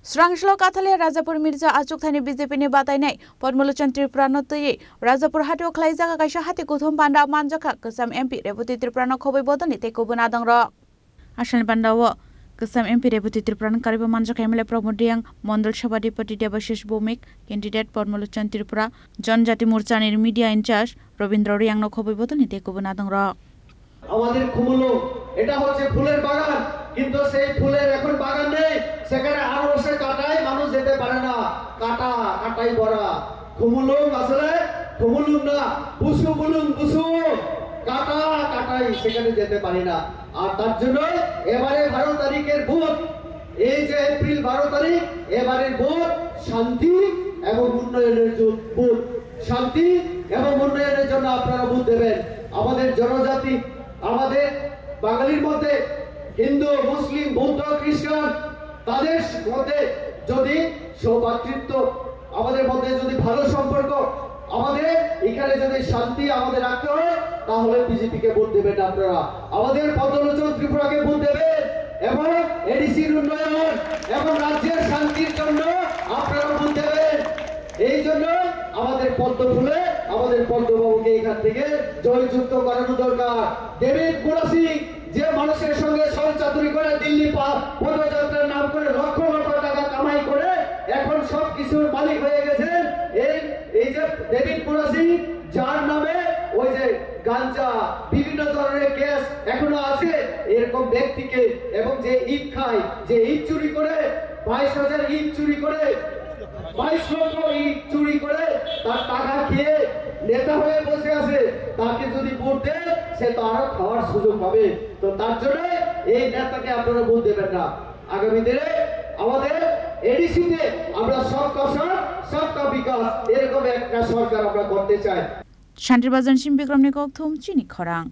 Srangshlo Kathalia Rajapur Mirza Achuk Thani BJP ni batainai Padmalochon Tripurano toye Rajapur Hatu Khlaijaga kaisa hati kuthum panda manjaka Kesam MP Reputi Tripurano khoboi bodoni tekobun adang ro Ashan pandawo Kesam MP Reputi Tripurano kariba manjaka MLA Pramodiang Mondol Sabadipati Debashish Bhumik candidate Padmalochon Tripura Janjati Morcha nir media in charge Robindra Riang no khoboi bodoni tekobun adang ro আমাদের কুমুলো এটা হচ্ছে ফুলের বাগান কিন্তু সেই ফুলের এখন বাগান নেই সেখানে আরশে কাটায় মানুষ যেতে পারে না কাটাই ভরা কুমুলো আসলে কুমুলুম না বুসু বুলুম বুসু কাটাই সেখানে যেতে পারি না আর তার জন্য এবারে 12 তারিখের ভোট এই যে এপ্রিল 12 তারিখ এবারের ভোট শান্তি এবং উন্নয়নের ভোট শান্তি এবং উন্নয়নের জন্য আপনারা ভোট দেবেন আমাদের জনজাতি আমাদের বাঙালির মধ্যে হিন্দু মুসলিম বৌদ্ধ খ্রিস্টান তাদের মধ্যে যদি সৌভাতৃত্ব আমাদের মধ্যে যদি ভালো সম্পর্ক আমাদের এখানে যদি শান্তি আমাদের রাখতে হয় তাহলে বিজেপি কে ভোট দেবেন আপনারা আমাদের পদ্মলোচন ত্রিপুরাকে ভোট দেবেন এবং এডিসির উন্নয়ন এবং রাজ্যের শান্তির জন্য আপনারা ভোট দেবেন এই জন্য আমাদের পদ্ম ফুলে আমাদের পদ্মবাবুকে এখান থেকে জয়যুক্ত করানো দরকার ডেভিড কুরাসি যে মানুষের সঙ্গে সহচাতুরি করে দিল্লি পদযাত্রার নাম করে লক্ষ লক্ষ টাকা কামাই করে এখন সব কিছুর মালিক হয়ে গেছেন এই যে ডেভিড কুরাসি যার নামে ওই যে গাঞ্জা বিভিন্ন ধরনের কেস এখনো আছে এরকম ব্যক্তিকে এবং যে ইট খায় যে ইট চুরি করে 22,000 ইট চুরি করে 22 লক্ষ ইট চুরি করে তার টাকা খেয়ে নেতা হয়ে বসে আছে তাকে যদি ভোট দেয় সে তো আরো খাওয়ার সুযোগ পাবে তো তার জন্য এই নেতাকে আপনারা ভোট দেবেন না আগামী দিনে আমাদের এডিসিতে আমরা সবকা সাথ সবকা বিকাশ এরকম একটা সরকার আমরা করতে চাই Shantir Bazan Shim Bikram Nikok Thum Chini Khorang